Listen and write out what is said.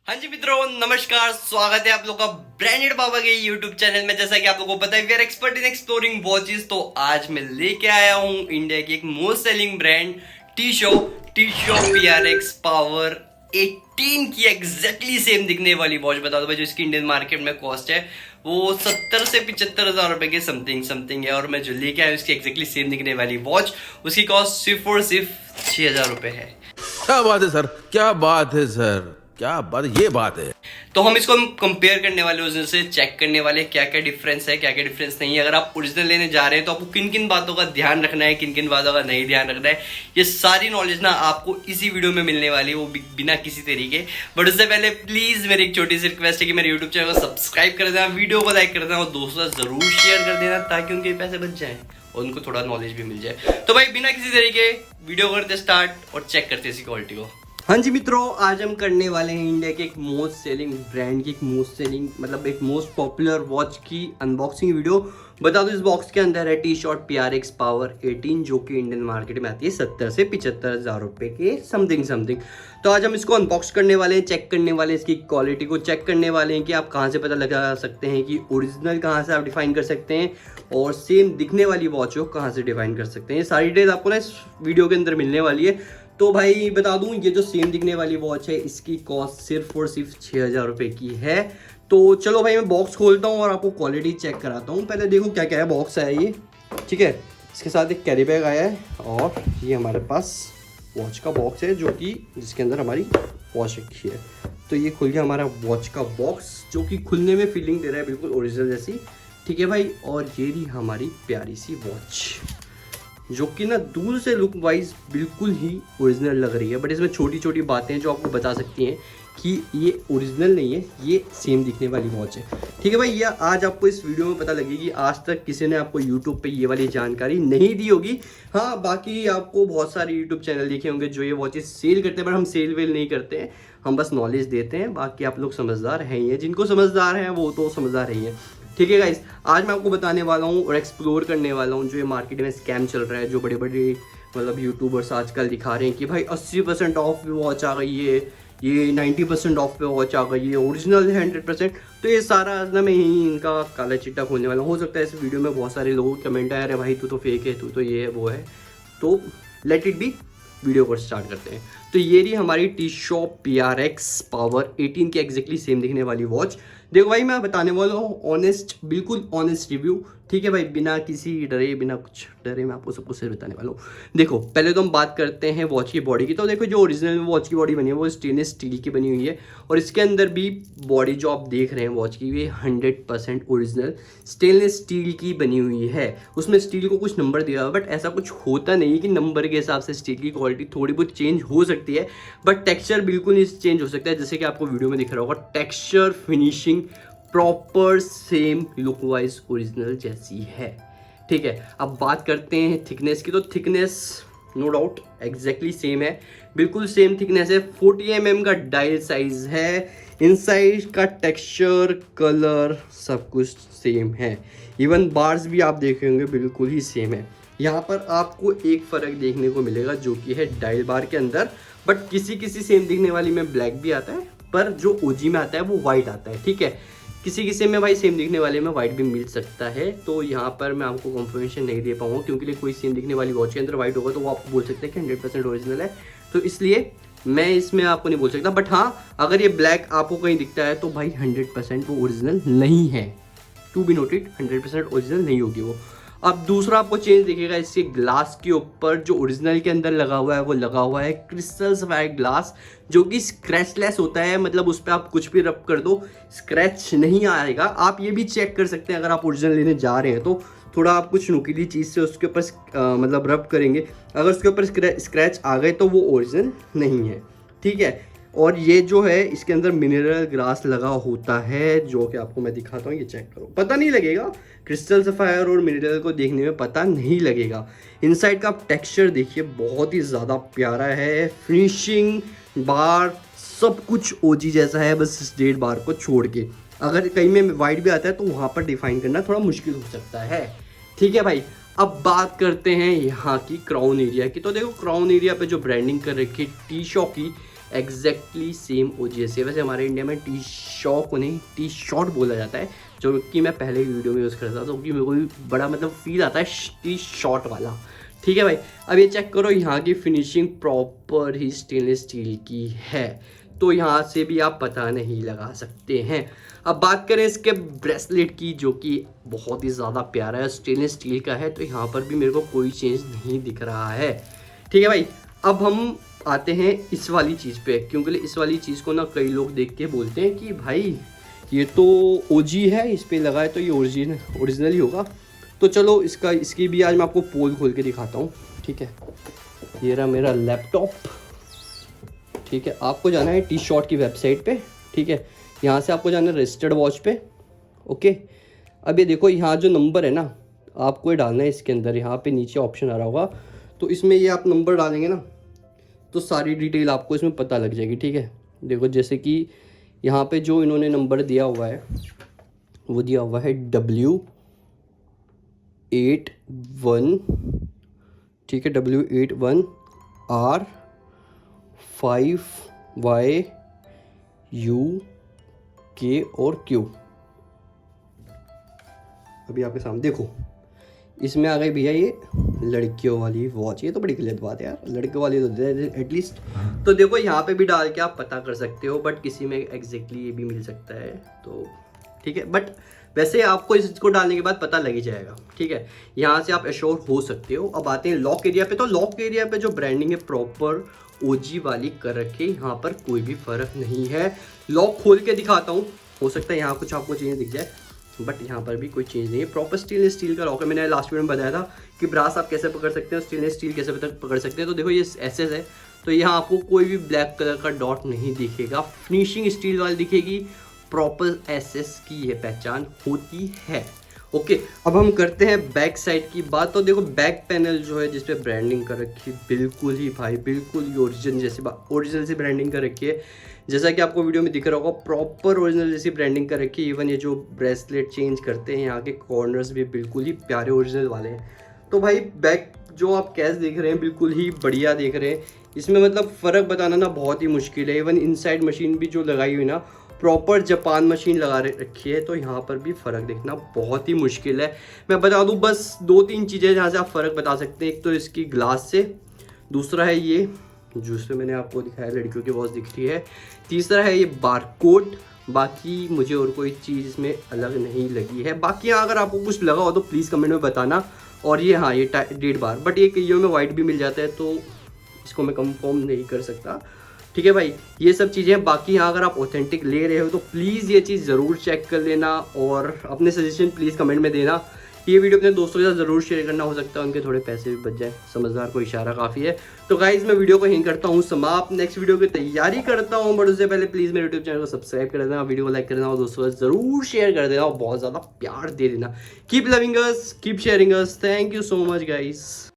हाँ जी मित्रों, नमस्कार। स्वागत है आप लोग का ब्रांडेड बाबा के यूट्यूब चैनल में। जैसा कि आप लोगों को पता है, we are expert in exploring watches. तो आज मैं लेके आया हूँ इंडिया की एक मोस्ट सेलिंग ब्रांड टी-शो PRX पावर 18 की एग्जैक्टली सेम दिखने वाली वॉच। बता दो भाई, जो इसकी इंडियन मार्केट में कॉस्ट है वो 70 से 75 हजार रुपए के समथिंग है। और मैं जो लेके आया उसकी एग्जैक्टली सेम दिखने वाली वॉच, उसकी कॉस्ट सिर्फ और सिर्फ 6,000 रुपए है। क्या बात है सर, क्या बात है सर, क्या बात, ये बात है। तो हम इसको कंपेयर करने वाले, ओरिजिनल से चेक करने वाले क्या क्या डिफरेंस है, क्या क्या डिफरेंस नहीं है। अगर आप ओरिजिनल लेने जा रहे हैं तो आपको किन किन बातों का ध्यान रखना है, किन किन बातों का नहीं ध्यान रखना है, ये सारी नॉलेज ना आपको इसी वीडियो में मिलने वाली है, वो बिना किसी तरीके। बट उससे पहले प्लीज मेरी एक छोटी सी रिक्वेस्ट है कि मेरे यूट्यूब चैनल को सब्सक्राइब कर देना, वीडियो को लाइक कर देना और दोस्तों से जरूर शेयर कर देना, ताकि उनके पैसे बच जाए और उनको थोड़ा नॉलेज भी मिल जाए। तो भाई बिना किसी तरीके वीडियो करते स्टार्ट और चेक करते इसकी क्वालिटी को। हाँ जी मित्रों, आज हम करने वाले हैं इंडिया के एक मोस्ट सेलिंग ब्रांड की, एक मोस्ट सेलिंग मतलब एक मोस्ट पॉपुलर वॉच की अनबॉक्सिंग वीडियो। बता दो, इस बॉक्स के अंदर है टी-शॉट PRX पावर 18, जो कि इंडियन मार्केट में आती है 70 से 75 हजार रुपए के समथिंग। तो आज हम इसको अनबॉक्स करने वाले हैं, चेक करने वाले हैं, इसकी क्वालिटी को चेक करने वाले हैं कि आप कहाँ से पता लगा सकते हैं कि ओरिजिनल कहाँ से आप डिफाइन कर सकते हैं और सेम दिखने वाली वॉच को कहाँ से डिफाइन कर सकते हैं। ये सारी डिटेल आपको ना इस वीडियो के अंदर मिलने वाली है। तो भाई बता दूं, ये जो सेम दिखने वाली वॉच है इसकी कॉस्ट सिर्फ और सिर्फ 6,000 रुपए की है। तो चलो भाई, मैं बॉक्स खोलता हूँ और आपको क्वालिटी चेक कराता हूँ। पहले देखो क्या क्या है। बॉक्स है ये, ठीक है। इसके साथ एक कैरी बैग आया है और ये हमारे पास वॉच का बॉक्स है, जो कि जिसके अंदर हमारी वॉच रखी है। तो ये खुल गया हमारा वॉच का बॉक्स, जो कि खुलने में फीलिंग दे रहा है बिल्कुल ओरिजिनल जैसी, ठीक है भाई। और ये रही हमारी प्यारी सी वॉच, जो कि ना दूर से लुक वाइज बिल्कुल ही ओरिजिनल लग रही है। बट इसमें छोटी छोटी बातें जो आपको बता सकती हैं कि ये ओरिजिनल नहीं है, ये सेम दिखने वाली वॉच है, ठीक है भाई। ये आज आपको इस वीडियो में पता लगेगी। आज तक किसी ने आपको यूट्यूब पे ये वाली जानकारी नहीं दी होगी। हाँ, बाकी आपको बहुत सारे यूट्यूब चैनल देखे होंगे जो ये वॉचेस सेल करते हैं, पर हम सेल वेल नहीं करते हैं, हम बस नॉलेज देते हैं। बाकी आप लोग समझदार हैं ही हैं, जिनको समझदार हैं वो तो समझदार ही हैं, ठीक है गाइस। आज मैं आपको बताने वाला हूँ और एक्सप्लोर करने वाला हूँ जो ये मार्केट में स्कैम चल रहा है, जो बड़े बड़े मतलब यूट्यूबर्स आजकल दिखा रहे हैं कि भाई 80% ऑफ पे वॉच आ गई है, ये 90% ऑफ पे वॉच आ गई है, ओरिजिनल है 100%। तो ये सारा ना मैं ही इनका काला चिट्टा खोलने वाला हूँ। हो सकता है इस वीडियो में बहुत सारे लोगों के कमेंट आए, अरे भाई तू तो फेक है, तू तो ये है वो है। तो लेट इट बी, वीडियो को स्टार्ट करते हैं। तो ये रही हमारी टी-शॉट PRX पावर 18 की एग्जैक्टली सेम दिखने वाली वॉच। देखो भाई, मैं बताने वाला हूँ ऑनेस्ट, बिल्कुल ऑनेस्ट रिव्यू, ठीक है भाई। बिना किसी डरे, बिना कुछ डरे मैं आपको सब कुछ सही बताने वाला हूँ। देखो, पहले तो हम बात करते हैं वॉच की बॉडी की। तो देखो, जो ओरिजिनल वॉच की बॉडी बनी है वो स्टेनलेस स्टील की बनी हुई है, और इसके अंदर भी बॉडी जो आप देख रहे हैं वॉच की, ये 100% ओरिजिनल स्टेनलेस स्टील की बनी हुई है। उसमें स्टील को कुछ नंबर दिया हुआ, बट ऐसा कुछ होता नहीं है कि नंबर के हिसाब से स्टील की क्वालिटी थोड़ी बहुत चेंज हो सकती है, बट टेक्सचर बिल्कुल नहीं चेंज हो सकता है। जैसे कि आपको वीडियो में दिख रहा होगा, texture finishing proper same look wise original जैसी है, ठीक है। अब बात करते हैं थिकनेस की। तो thickness no doubt exactly same है, बिल्कुल सेम थिकनेस है। 40 mm का डायल साइज है, इनसाइड का टेक्सचर, कलर सब कुछ सेम है। इवन बार्स भी आप देखे होंगे बिल्कुल ही सेम है। यहाँ पर आपको एक फ़र्क देखने को मिलेगा, जो कि है डायल बार के अंदर। बट किसी किसी सेम दिखने वाली में ब्लैक भी आता है, पर जो ओजी में आता है वो वाइट आता है, ठीक है। किसी किसी में भाई सेम दिखने वाले में वाइट भी मिल सकता है। तो यहाँ पर मैं आपको कंफर्मेशन नहीं दे पाऊंगा, क्योंकि कोई सेम दिखने वाली वॉच के अंदर वाइट होगा तो वो आपको बोल सकते हैं कि 100% ओरिजिनल है। तो इसलिए मैं इसमें आपको नहीं बोल सकता। बट हाँ, अगर ये ब्लैक आपको कहीं दिखता है तो भाई 100% वो ओरिजिनल नहीं है। टू बी नोटेड, 100% ओरिजिनल नहीं होगी वो। अब दूसरा आपको चेंज दिखेगा, इसके ग्लास के ऊपर जो ओरिजिनल के अंदर लगा हुआ है वो लगा हुआ है क्रिस्टल सफायर ग्लास, जो कि स्क्रैचलेस होता है। मतलब उस पर आप कुछ भी रब कर दो, स्क्रैच नहीं आएगा। आप ये भी चेक कर सकते हैं, अगर आप ओरिजिनल लेने जा रहे हैं तो थोड़ा आप कुछ नुकीली चीज़ से उसके ऊपर मतलब रब करेंगे, अगर उसके ऊपर स्क्रैच आ गए तो वो ओरिजिनल नहीं है, ठीक है। और ये जो है इसके अंदर मिनरल ग्लास लगा होता है, जो कि आपको मैं दिखाता हूँ, ये चेक करो, पता नहीं लगेगा। क्रिस्टल सफायर और मिनरल को देखने में पता नहीं लगेगा। इनसाइड का टेक्सचर देखिए, बहुत ही ज़्यादा प्यारा है। फिनिशिंग, बार सब कुछ ओजी जैसा है, बस इस डेट बार को छोड़ के। अगर कहीं में वाइट भी आता है तो वहाँ पर डिफाइन करना थोड़ा मुश्किल हो सकता है, ठीक है भाई। अब बात करते हैं यहाँ की क्राउन एरिया की। तो देखो, क्राउन एरिया पे जो ब्रांडिंग कर रखी है टी-शॉट की, एग्जैक्टली सेम OGS है। वैसे हमारे इंडिया में टी शॉक उन्हें टी शॉट बोला जाता है, जो कि मैं पहले की वीडियो में यूज़ करता था, तो कि मेरे को भी बड़ा मतलब फील आता है टी शॉट वाला। ठीक है भाई, अब ये चेक करो, यहाँ की फिनिशिंग प्रॉपर ही स्टेनलेस स्टील की है, तो यहाँ से भी आप पता नहीं लगा सकते हैं। अब बात करें इसके ब्रेसलेट की, जो कि बहुत ही ज़्यादा प्यारा है, स्टेनलेस स्टील का है, तो यहाँ पर भी मेरे को कोई चेंज नहीं दिख रहा है। ठीक है भाई, अब हम आते हैं इस वाली चीज़ पे, क्योंकि इस वाली चीज़ को ना कई लोग देख के बोलते हैं कि भाई ये तो OG है, इस पर लगा है तो ये ओरिजिनल ही होगा। तो चलो इसकी भी आज मैं आपको पोल खोल के दिखाता हूँ। ठीक है, ये रहा मेरा लैपटॉप। ठीक है, आपको जाना है टी शॉट की वेबसाइट पे। ठीक है, यहाँ से आपको जाना है रजिस्टर्ड वॉच पे। ओके, अब ये देखो, यहाँ जो नंबर है ना, आपको ये डालना है इसके अंदर। यहाँ पे नीचे ऑप्शन आ रहा होगा, तो इसमें ये आप नंबर डालेंगे ना, तो सारी डिटेल आपको इसमें पता लग जाएगी। ठीक है, देखो जैसे कि यहाँ पे जो इन्होंने नंबर दिया हुआ है, वो दिया हुआ है W81। ठीक है, W81R5YUK और Q। अभी आपके सामने देखो, इसमें आ गई भैया ये लड़कियों वाली वॉच। ये तो बड़ी गलत बात है यार, लड़कियों वाली तो दे एटलीस्ट। तो देखो यहाँ पे भी डाल के आप पता कर सकते हो, बट किसी में एग्जैक्टली ये भी मिल सकता है, तो ठीक है। बट वैसे आपको इसको डालने के बाद पता लग ही जाएगा। ठीक है, यहाँ से आप एश्योर हो सकते हो। अब आते हैं लॉक एरिया पे, तो लॉक एरिया पे जो ब्रांडिंग है प्रॉपर OG वाली कर रखे, यहाँ पर कोई भी फर्क नहीं है। लॉक खोल के दिखाता हूँ, हो सकता है यहाँ कुछ आपको चेंज दिख जाए, बट यहाँ पर भी कोई चेंज नहीं है। प्रॉपर स्टेनलेस स्टील का लॉक है। मैंने लास्ट वीडियो में बताया था कि ब्रास आप कैसे पकड़ सकते हो, स्टेनलेस स्टील कैसे पकड़ सकते हैं। तो देखो ये SS है, तो यहाँ आपको कोई भी ब्लैक कलर का डॉट नहीं दिखेगा, फिनिशिंग स्टील वाली दिखेगी। प्रॉपर SS की ये पहचान होती है। ओके, अब हम करते हैं बैक साइड की बात। तो देखो बैक पैनल जो है जिसपे ब्रांडिंग कर रखी है, बिल्कुल ही भाई बिल्कुल ही ओरिजिनल से ब्रांडिंग कर रखी है। जैसा कि आपको वीडियो में दिख रहा होगा, प्रॉपर ओरिजिनल जैसी ब्रांडिंग कर रखी है। इवन ये जो ब्रेसलेट चेंज करते हैं, यहाँ के कॉर्नर्स भी बिल्कुल ही प्यारे ओरिजिनल वाले हैं। तो भाई बैक जो आप कैस देख रहे हैं, बिल्कुल ही बढ़िया देख रहे हैं। इसमें मतलब फ़र्क बताना ना बहुत ही मुश्किल है। इवन इनसाइड मशीन भी जो लगाई हुई ना, प्रॉपर जापान मशीन लगा रखी है, तो यहाँ पर भी फ़र्क देखना बहुत ही मुश्किल है। मैं बता दूँ बस 2-3 चीज़ें जहाँ से आप फ़र्क बता सकते हैं। एक तो इसकी ग्लास से, दूसरा है ये जो इसमें मैंने आपको दिखाया लड़कियों की वॉच दिख रही है, तीसरा है ये बारकोड। बाकी मुझे और कोई चीज़ इसमें अलग नहीं लगी है। बाकी यहाँ अगर आपको कुछ लगा हो तो प्लीज़ कमेंट में बताना। और ये हाँ, ये डेट बार, बट ये कईयों में वाइट भी मिल जाता है, तो इसको मैं कंफर्म नहीं कर सकता। ठीक है भाई, ये सब चीज़ें। बाकी यहाँ अगर आप ऑथेंटिक ले रहे हो तो प्लीज़ ये चीज़ ज़रूर चेक कर लेना, और अपने सजेशन प्लीज़ कमेंट में देना। ये वीडियो अपने दोस्तों के साथ ज़रूर शेयर करना, हो सकता है उनके थोड़े पैसे भी बच जाए। समझदार को इशारा काफ़ी है। तो गाइज मैं वीडियो को यहीं करता हूँ समाप्त, नेक्स्ट वीडियो की तैयारी करता हूँ, बट उससे पहले प्लीज़ मेरे यूट्यूब चैनल को सब्सक्राइब कर देना, वीडियो को लाइक कर देना, और दोस्तों के साथ ज़रूर शेयर कर देना, और बहुत ज़्यादा प्यार दे देना। Keep loving us, keep sharing us. Thank you so much guys.